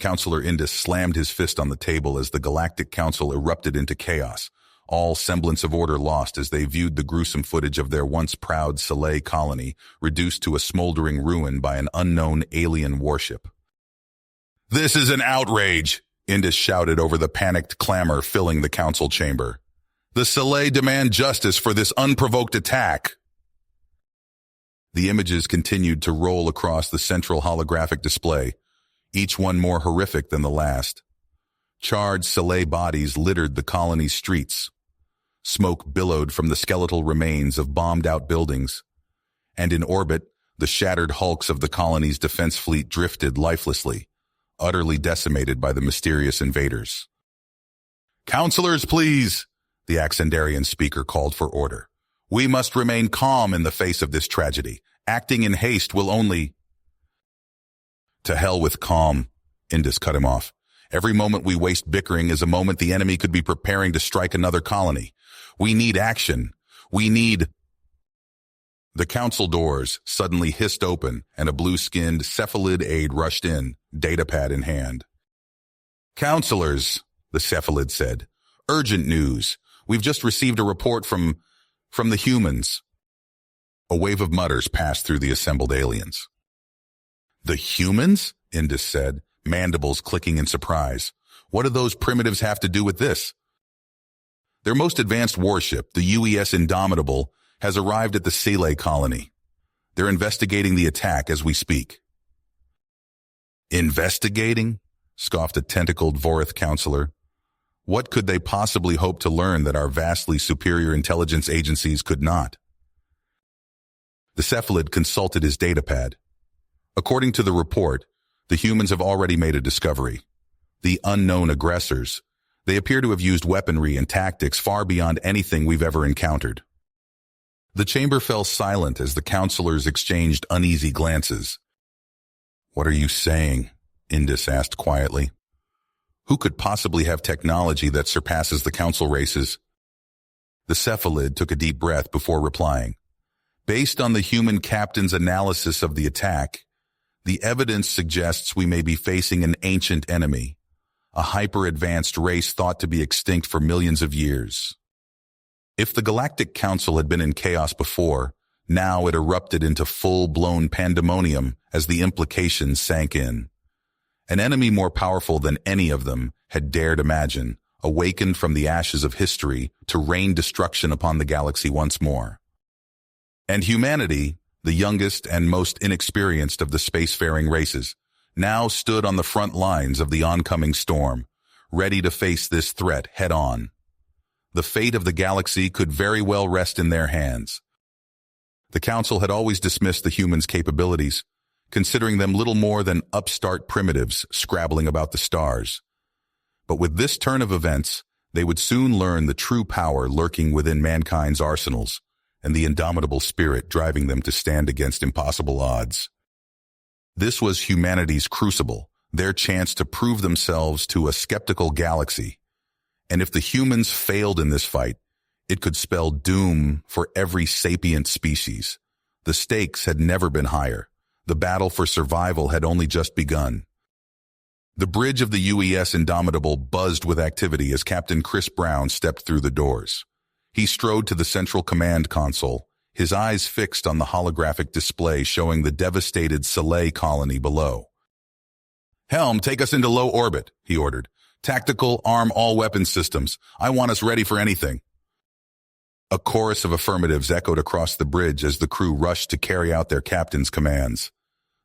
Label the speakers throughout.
Speaker 1: Counselor Indus slammed his fist on the table as the Galactic Council erupted into chaos, all semblance of order lost as they viewed the gruesome footage of their once proud Soleil colony reduced to a smoldering ruin by an unknown alien warship. "This is an outrage!" Indus shouted over the panicked clamor filling the council chamber. "The Soleil demand justice for this unprovoked attack." The images continued to roll across the central holographic display, each one more horrific than the last. Charred Soleil bodies littered the colony's streets. Smoke billowed from the skeletal remains of bombed-out buildings. And in orbit, the shattered hulks of the colony's defense fleet drifted lifelessly, utterly decimated by the mysterious invaders. "Counselors, please!" the Axandarian speaker called for order. "We must remain calm in the face of this tragedy. Acting in haste will only—" "To hell with calm," Indus cut him off. "Every moment we waste bickering is a moment the enemy could be preparing to strike another colony. We need action. We need—" The council doors suddenly hissed open and a blue-skinned cephalid aide rushed in, datapad in hand. "Counselors," the cephalid said, "urgent news. We've just received a report from the humans." A wave of mutters passed through the assembled aliens. "The humans?" Indus said, mandibles clicking in surprise. "What do those primitives have to do with this?" "Their most advanced warship, the UES Indomitable, has arrived at the Soleil colony. They're investigating the attack as we speak." "Investigating?" scoffed a tentacled Vorith counselor. "What could they possibly hope to learn that our vastly superior intelligence agencies could not?" The cephalid consulted his datapad. According to the report, the humans have already made a discovery. The unknown aggressors. They appear to have used weaponry and tactics far beyond anything we've ever encountered. The chamber fell silent as the counselors exchanged uneasy glances. "What are you saying?" Indus asked quietly. "Who could possibly have technology that surpasses the council races?" The cephalid took a deep breath before replying. "Based on the human captain's analysis of the attack, the evidence suggests we may be facing an ancient enemy, a hyper-advanced race thought to be extinct for millions of years. If the Galactic Council had been in chaos before, now it erupted into full-blown pandemonium as the implications sank in. An enemy more powerful than any of them had dared imagine, awakened from the ashes of history to rain destruction upon the galaxy once more. And humanity, the youngest and most inexperienced of the spacefaring races, now stood on the front lines of the oncoming storm, ready to face this threat head-on. The fate of the galaxy could very well rest in their hands. The Council had always dismissed the humans' capabilities, considering them little more than upstart primitives scrabbling about the stars. But with this turn of events, they would soon learn the true power lurking within mankind's arsenals, and the indomitable spirit driving them to stand against impossible odds. This was humanity's crucible, their chance to prove themselves to a skeptical galaxy. And if the humans failed in this fight, it could spell doom for every sapient species. The stakes had never been higher. The battle for survival had only just begun. The bridge of the UES Indomitable buzzed with activity as Captain Chris Brown stepped through the doors. He strode to the central command console, his eyes fixed on the holographic display showing the devastated Soleil colony below. "Helm, take us into low orbit," he ordered. "Tactical, arm all weapons systems. I want us ready for anything." A chorus of affirmatives echoed across the bridge as the crew rushed to carry out their captain's commands.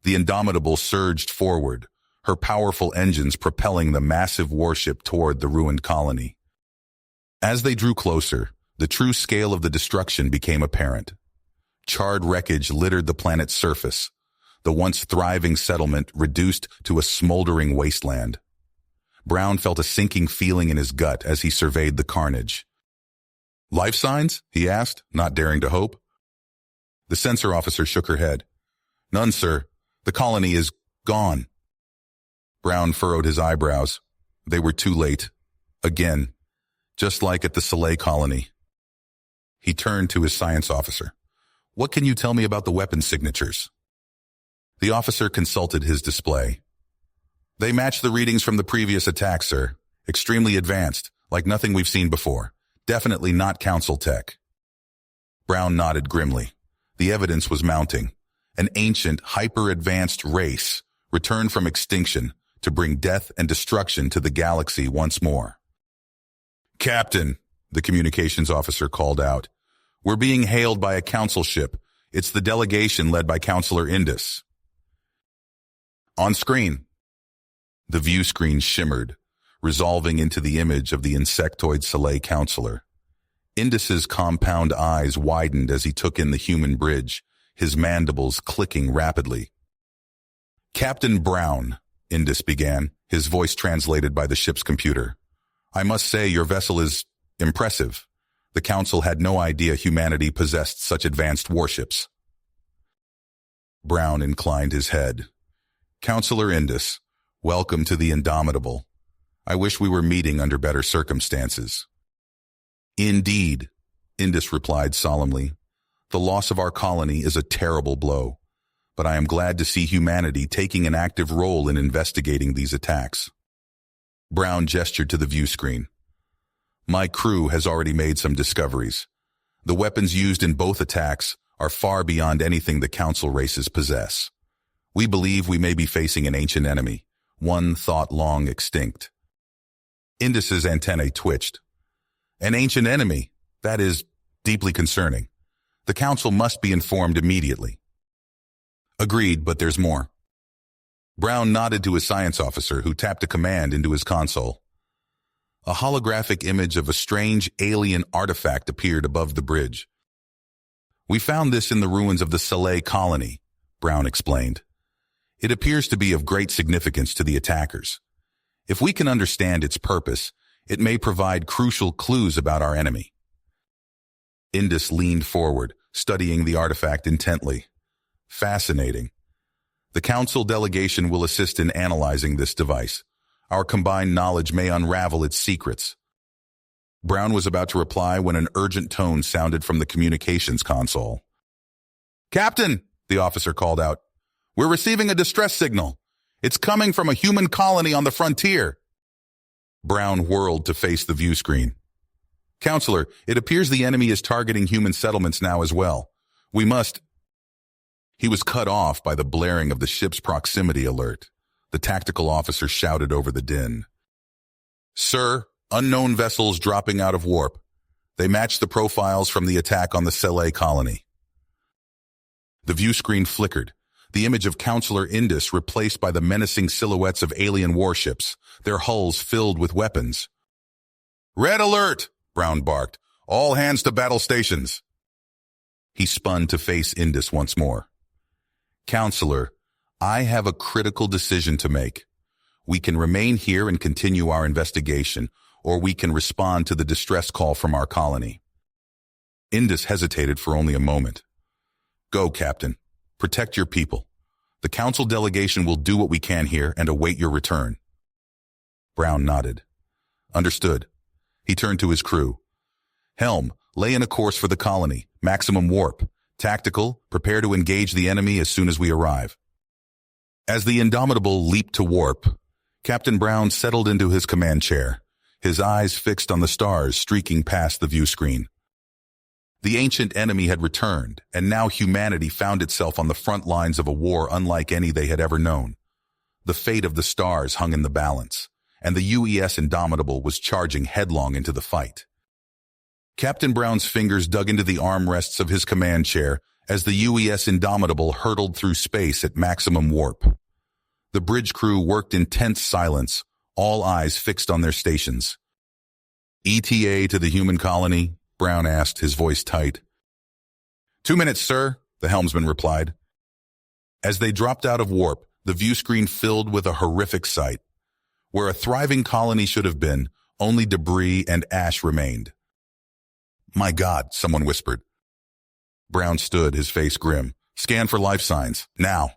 Speaker 1: The Indomitable surged forward, her powerful engines propelling the massive warship toward the ruined colony. As they drew closer, the true scale of the destruction became apparent. Charred wreckage littered the planet's surface, the once thriving settlement reduced to a smoldering wasteland. Brown felt a sinking feeling in his gut as he surveyed the carnage. "Life signs?" he asked, not daring to hope. The sensor officer shook her head. "None, sir. The colony is gone." Brown furrowed his eyebrows. They were too late. Again. Just like at the Soleil colony. He turned to his science officer. "What can you tell me about the weapon signatures?" The officer consulted his display. They match the readings from the previous attack, sir. Extremely advanced, like nothing we've seen before. Definitely not Council tech. Brown nodded grimly. The evidence was mounting. An ancient, hyper-advanced race returned from extinction to bring death and destruction to the galaxy once more. Captain, the communications officer called out. We're being hailed by a council ship. It's the delegation led by Counselor Indus. On screen. The view screen shimmered, resolving into the image of the insectoid Soleil counselor. Indus's compound eyes widened as he took in the human bridge, his mandibles clicking rapidly. Captain Brown, Indus began, his voice translated by the ship's computer. I must say your vessel is impressive. The Council had no idea humanity possessed such advanced warships. Brown inclined his head. Counselor Indus, welcome to the Indomitable. I wish we were meeting under better circumstances. Indeed, Indus replied solemnly. The loss of our colony is a terrible blow, but I am glad to see humanity taking an active role in investigating these attacks. Brown gestured to the view screen. My crew has already made some discoveries. The weapons used in both attacks are far beyond anything the Council races possess. We believe we may be facing an ancient enemy, one thought long extinct. Indus's antennae twitched. An ancient enemy? That is deeply concerning. The Council must be informed immediately. Agreed, but there's more. Brown nodded to his science officer, who tapped a command into his console. A holographic image of a strange alien artifact appeared above the bridge. We found this in the ruins of the Soleil colony, Brown explained. It appears to be of great significance to the attackers. If we can understand its purpose, it may provide crucial clues about our enemy. Indus leaned forward, studying the artifact intently. Fascinating. The Council delegation will assist in analyzing this device. Our combined knowledge may unravel its secrets. Brown was about to reply when an urgent tone sounded from the communications console. Captain, the officer called out. We're receiving a distress signal. It's coming from a human colony on the frontier. Brown whirled to face the view screen. Counselor, it appears the enemy is targeting human settlements now as well. We must... He was cut off by the blaring of the ship's proximity alert. The tactical officer shouted over the din. Sir, unknown vessels dropping out of warp. They match the profiles from the attack on the Soleil colony. The view screen flickered. The image of Counselor Indus replaced by the menacing silhouettes of alien warships, their hulls filled with weapons. Red alert! Brown barked. All hands to battle stations. He spun to face Indus once more. Counselor, I have a critical decision to make. We can remain here and continue our investigation, or we can respond to the distress call from our colony. Indus hesitated for only a moment. Go, Captain. Protect your people. The Council delegation will do what we can here and await your return. Brown nodded. Understood. He turned to his crew. Helm, lay in a course for the colony. Maximum warp. Tactical, prepare to engage the enemy as soon as we arrive. As the Indomitable leaped to warp, Captain Brown settled into his command chair, his eyes fixed on the stars streaking past the view screen. The ancient enemy had returned, and now humanity found itself on the front lines of a war unlike any they had ever known. The fate of the stars hung in the balance, and the UES Indomitable was charging headlong into the fight. Captain Brown's fingers dug into the armrests of his command chair as the UES Indomitable hurtled through space at maximum warp. The bridge crew worked in tense silence, all eyes fixed on their stations. ETA to the human colony? Brown asked, his voice tight. 2 minutes, sir, the helmsman replied. As they dropped out of warp, the view screen filled with a horrific sight. Where a thriving colony should have been, only debris and ash remained. My God, someone whispered. Brown stood, his face grim. Scan for life signs, now.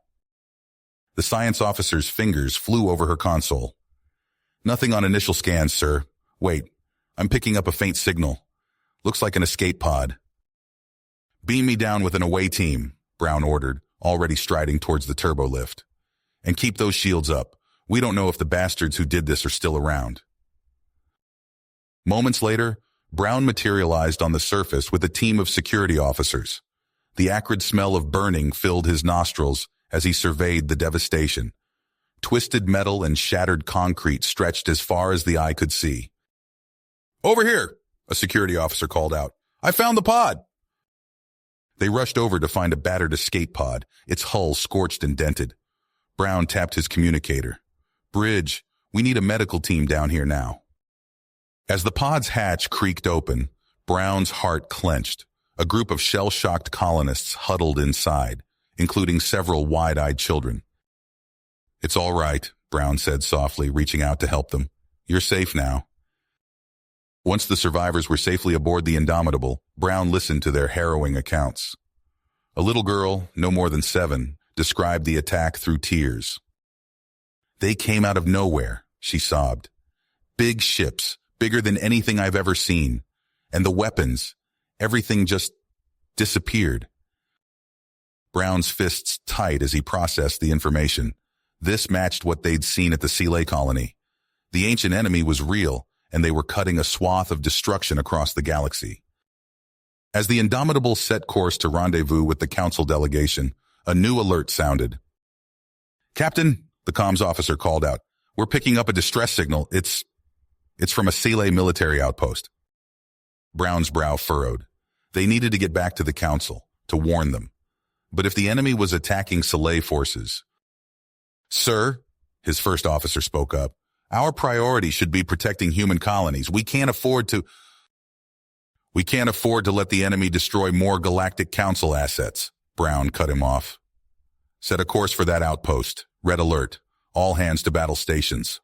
Speaker 1: The science officer's fingers flew over her console. Nothing on initial scans, sir. Wait, I'm picking up a faint signal. Looks like an escape pod. Beam me down with an away team, Brown ordered, already striding towards the turbo lift. And keep those shields up. We don't know if the bastards who did this are still around. Moments later, Brown materialized on the surface with a team of security officers. The acrid smell of burning filled his nostrils as he surveyed the devastation. Twisted metal and shattered concrete stretched as far as the eye could see. "Over here," a security officer called out. "I found the pod." They rushed over to find a battered escape pod, its hull scorched and dented. Brown tapped his communicator. "Bridge, we need a medical team down here now." As the pod's hatch creaked open, Brown's heart clenched. A group of shell-shocked colonists huddled inside, including several wide-eyed children. "It's all right," Brown said softly, reaching out to help them. "You're safe now." Once the survivors were safely aboard the Indomitable, Brown listened to their harrowing accounts. A little girl, no more than 7, described the attack through tears. "They came out of nowhere," she sobbed. "Big ships, bigger than anything I've ever seen. And the weapons, everything just disappeared." Brown's fists tight as he processed the information. This matched what they'd seen at the Sealay colony. The ancient enemy was real, and they were cutting a swath of destruction across the galaxy. As the Indomitable set course to rendezvous with the Council delegation, a new alert sounded. "Captain," the comms officer called out, "we're picking up a distress signal. It's from a Sealay military outpost." Brown's brow furrowed. They needed to get back to the Council, to warn them. But if the enemy was attacking Sealay forces... "Sir," his first officer spoke up, "our priority should be protecting human colonies. We can't afford to let the enemy destroy more Galactic Council assets." Brown cut him off. "Set a course for that outpost. Red alert. All hands to battle stations."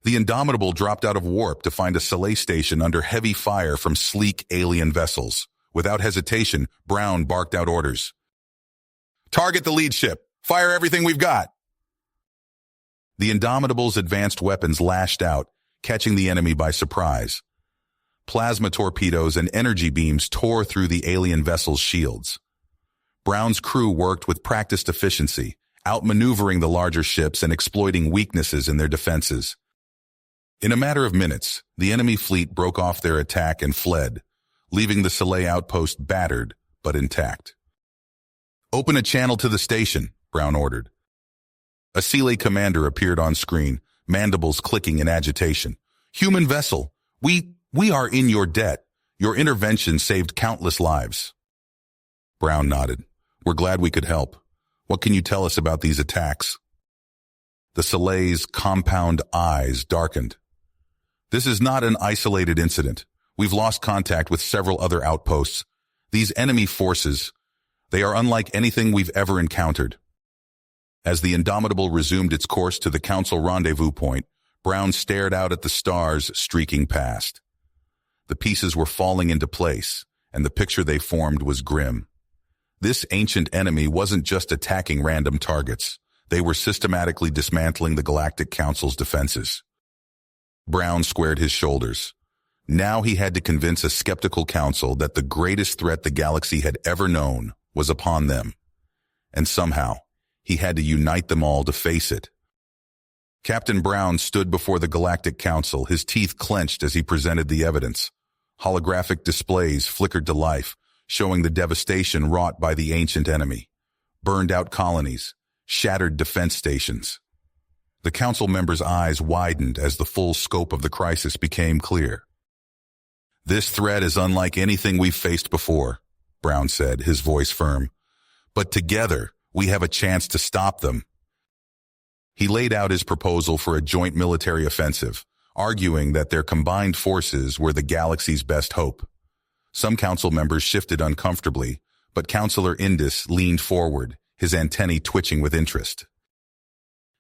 Speaker 1: The Indomitable dropped out of warp to find a Sealay station under heavy fire from sleek alien vessels. Without hesitation, Brown barked out orders. "Target the lead ship. Fire everything we've got." The Indomitable's advanced weapons lashed out, catching the enemy by surprise. Plasma torpedoes and energy beams tore through the alien vessel's shields. Brown's crew worked with practiced efficiency, outmaneuvering the larger ships and exploiting weaknesses in their defenses. In a matter of minutes, the enemy fleet broke off their attack and fled, leaving the Sealay outpost battered but intact. "Open a channel to the station," Brown ordered. A Sealay commander appeared on screen, mandibles clicking in agitation. "Human vessel, we are in your debt. Your intervention saved countless lives." Brown nodded. "We're glad we could help. What can you tell us about these attacks?" The Sealay's compound eyes darkened. "This is not an isolated incident. We've lost contact with several other outposts. These enemy forces, they are unlike anything we've ever encountered." As the Indomitable resumed its course to the Council rendezvous point, Brown stared out at the stars streaking past. The pieces were falling into place, and the picture they formed was grim. This ancient enemy wasn't just attacking random targets. They were systematically dismantling the Galactic Council's defenses. Brown squared his shoulders. Now he had to convince a skeptical council that the greatest threat the galaxy had ever known was upon them. And somehow, he had to unite them all to face it. Captain Brown stood before the Galactic Council, his teeth clenched as he presented the evidence. Holographic displays flickered to life, showing the devastation wrought by the ancient enemy. Burned-out colonies, shattered defense stations. The council members' eyes widened as the full scope of the crisis became clear. "This threat is unlike anything we've faced before," Brown said, his voice firm. "But together, we have a chance to stop them." He laid out his proposal for a joint military offensive, arguing that their combined forces were the galaxy's best hope. Some council members shifted uncomfortably, but Councilor Indus leaned forward, his antennae twitching with interest.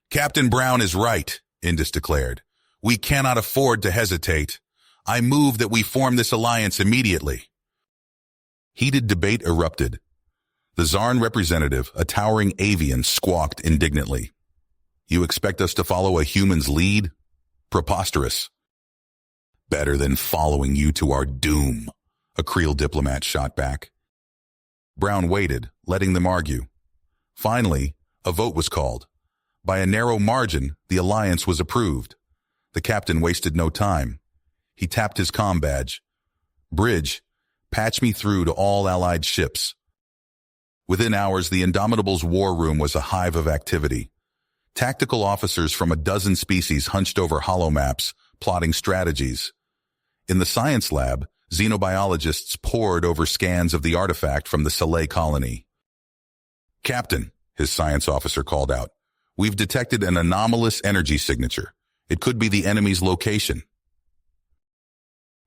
Speaker 1: "Captain Brown is right," Indus declared. "We cannot afford to hesitate. I move that we form this alliance immediately." Heated debate erupted. The Zarn representative, a towering avian, squawked indignantly. "You expect us to follow a human's lead? Preposterous." "Better than following you to our doom," a Creel diplomat shot back. Brown waited, letting them argue. Finally, a vote was called. By a narrow margin, the alliance was approved. The captain wasted no time. He tapped his comm badge. "Bridge, patch me through to all Allied ships." Within hours, the Indomitable's war room was a hive of activity. Tactical officers from a dozen species hunched over holomaps, plotting strategies. In the science lab, xenobiologists pored over scans of the artifact from the Soleil colony. "Captain," his science officer called out, "we've detected an anomalous energy signature. It could be the enemy's location."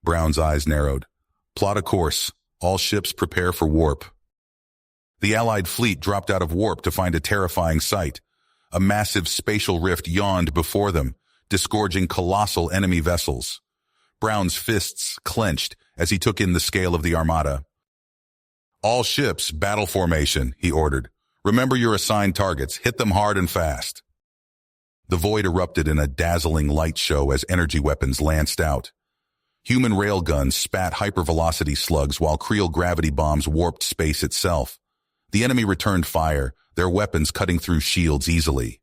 Speaker 1: Brown's eyes narrowed. "Plot a course. All ships prepare for warp." The Allied fleet dropped out of warp to find a terrifying sight. A massive spatial rift yawned before them, disgorging colossal enemy vessels. Brown's fists clenched as he took in the scale of the armada. "All ships, battle formation," he ordered. "Remember your assigned targets. Hit them hard and fast." The void erupted in a dazzling light show as energy weapons lanced out. Human railguns spat hypervelocity slugs while Creel gravity bombs warped space itself. The enemy returned fire, their weapons cutting through shields easily.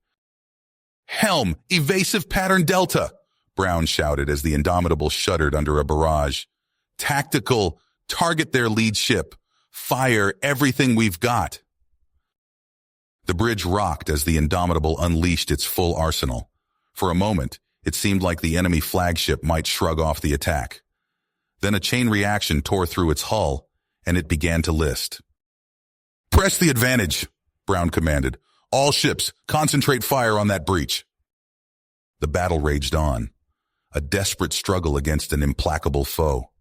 Speaker 1: "Helm! Evasive pattern Delta!" Brown shouted as the Indomitable shuddered under a barrage. "Tactical! Target their lead ship! Fire everything we've got!" The bridge rocked as the Indomitable unleashed its full arsenal. For a moment, it seemed like the enemy flagship might shrug off the attack. Then a chain reaction tore through its hull, and it began to list. "Press the advantage," Brown commanded. "All ships, concentrate fire on that breach." The battle raged on, a desperate struggle against an implacable foe.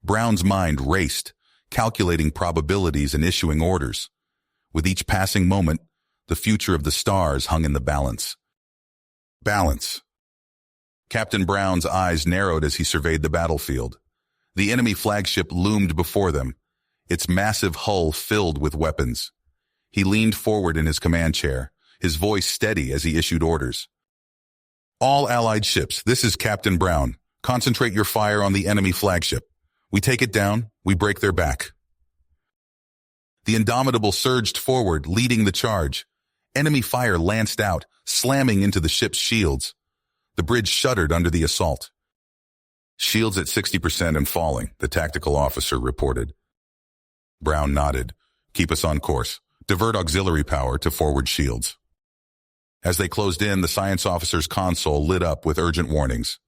Speaker 1: Brown's mind raced, calculating probabilities and issuing orders. With each passing moment, the future of the stars hung in the balance. Balance. Captain Brown's eyes narrowed as he surveyed the battlefield. The enemy flagship loomed before them, its massive hull filled with weapons. He leaned forward in his command chair, his voice steady as he issued orders. "All Allied ships, this is Captain Brown. Concentrate your fire on the enemy flagship. We take it down, we break their back." The Indomitable surged forward, leading the charge. Enemy fire lanced out, slamming into the ship's shields. The bridge shuddered under the assault. "Shields at 60% and falling," the tactical officer reported. Brown nodded. "Keep us on course. Divert auxiliary power to forward shields." As they closed in, the science officer's console lit up with urgent warnings.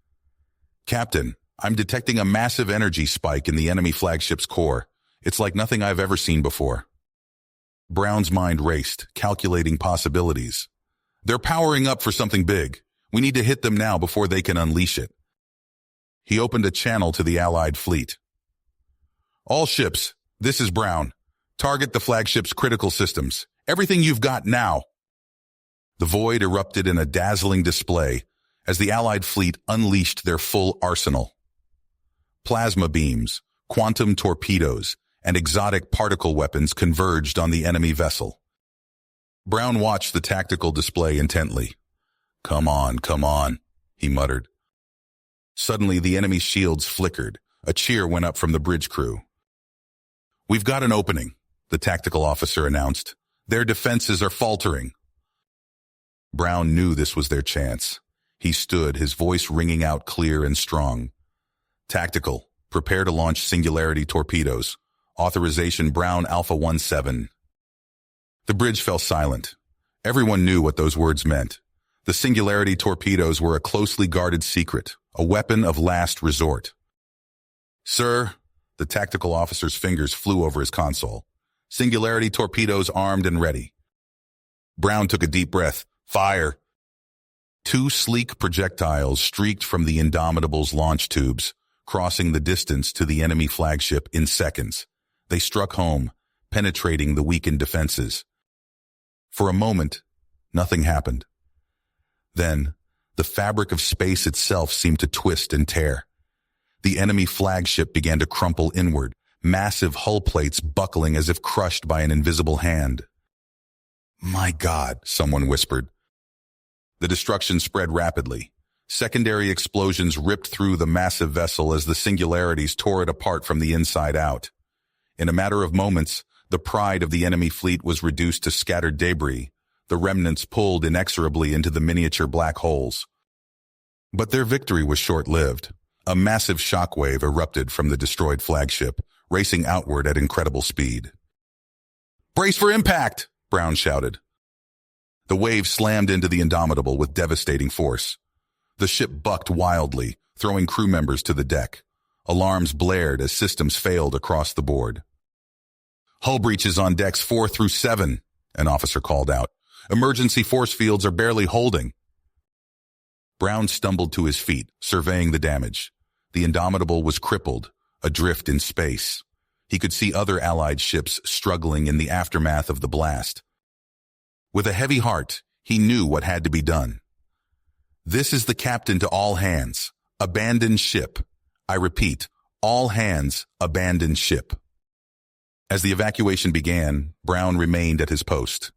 Speaker 1: "Captain, I'm detecting a massive energy spike in the enemy flagship's core. It's like nothing I've ever seen before." Brown's mind raced, calculating possibilities. "They're powering up for something big. We need to hit them now before they can unleash it." He opened a channel to the Allied fleet. "All ships, this is Brown. Target the flagship's critical systems. Everything you've got now." The void erupted in a dazzling display as the Allied fleet unleashed their full arsenal. Plasma beams, quantum torpedoes, and exotic particle weapons converged on the enemy vessel. Brown watched the tactical display intently. Come on," he muttered. Suddenly, the enemy's shields flickered. A cheer went up from the bridge crew. "We've got an opening," the tactical officer announced. "Their defenses are faltering." Brown knew this was their chance. He stood, his voice ringing out clear and strong. "Tactical, prepare to launch singularity torpedoes. Authorization Brown Alpha 17. The bridge fell silent. Everyone knew what those words meant. The singularity torpedoes were a closely guarded secret, a weapon of last resort. "Sir," the tactical officer's fingers flew over his console. "Singularity torpedoes armed and ready." Brown took a deep breath. "Fire!" Two sleek projectiles streaked from the Indomitable's launch tubes, crossing the distance to the enemy flagship in seconds. They struck home, penetrating the weakened defenses. For a moment, nothing happened. Then, the fabric of space itself seemed to twist and tear. The enemy flagship began to crumple inward, massive hull plates buckling as if crushed by an invisible hand. "My God," someone whispered. The destruction spread rapidly. Secondary explosions ripped through the massive vessel as the singularities tore it apart from the inside out. In a matter of moments, the pride of the enemy fleet was reduced to scattered debris, the remnants pulled inexorably into the miniature black holes. But their victory was short-lived. A massive shockwave erupted from the destroyed flagship, racing outward at incredible speed. "Brace for impact!" Brown shouted. The wave slammed into the Indomitable with devastating force. The ship bucked wildly, throwing crew members to the deck. Alarms blared as systems failed across the board. "Hull breaches on decks 4 through 7, an officer called out. "Emergency force fields are barely holding." Brown stumbled to his feet, surveying the damage. The Indomitable was crippled, adrift in space. He could see other Allied ships struggling in the aftermath of the blast. With a heavy heart, he knew what had to be done. "This is the captain to all hands. Abandon ship. I repeat, all hands, abandon ship." As the evacuation began, Brown remained at his post.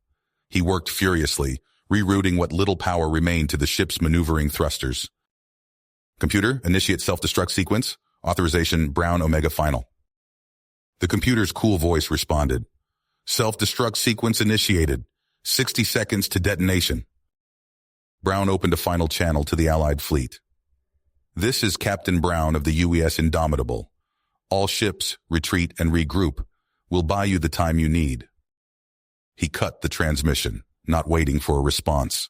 Speaker 1: He worked furiously, rerouting what little power remained to the ship's maneuvering thrusters. "Computer, initiate self-destruct sequence. Authorization Brown Omega Final." The computer's cool voice responded. "Self-destruct sequence initiated. 60 seconds to detonation." Brown opened a final channel to the Allied fleet. "This is Captain Brown of the UES Indomitable. All ships, retreat and regroup. We'll buy you the time you need." He cut the transmission, not waiting for a response.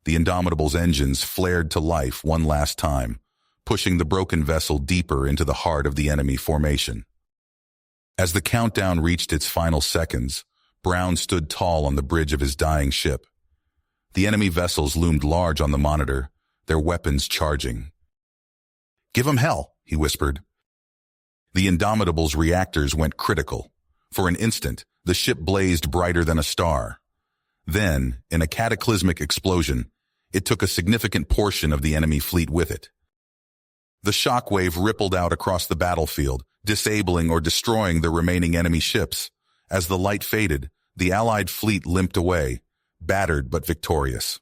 Speaker 1: The Indomitable's engines flared to life one last time, pushing the broken vessel deeper into the heart of the enemy formation. As the countdown reached its final seconds, Brown stood tall on the bridge of his dying ship. The enemy vessels loomed large on the monitor, their weapons charging. "Give 'em hell," he whispered. The Indomitable's reactors went critical. For an instant, the ship blazed brighter than a star. Then, in a cataclysmic explosion, it took a significant portion of the enemy fleet with it. The shockwave rippled out across the battlefield, disabling or destroying the remaining enemy ships. As the light faded, the Allied fleet limped away, battered but victorious.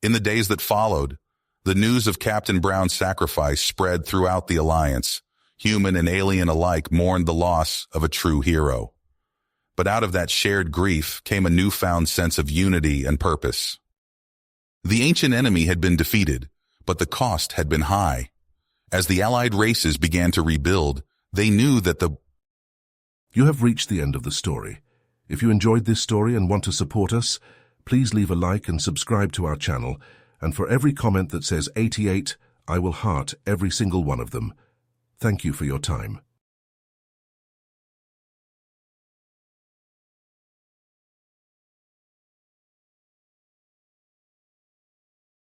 Speaker 1: In the days that followed, the news of Captain Brown's sacrifice spread throughout the Alliance. Human and alien alike mourned the loss of a true hero. But out of that shared grief came a newfound sense of unity and purpose. The ancient enemy had been defeated, but the cost had been high. As the Allied races began to rebuild, they knew that
Speaker 2: You have reached the end of the story. If you enjoyed this story and want to support us, please leave a like and subscribe to our channel. And for every comment that says 88, I will heart every single one of them. Thank you for your time.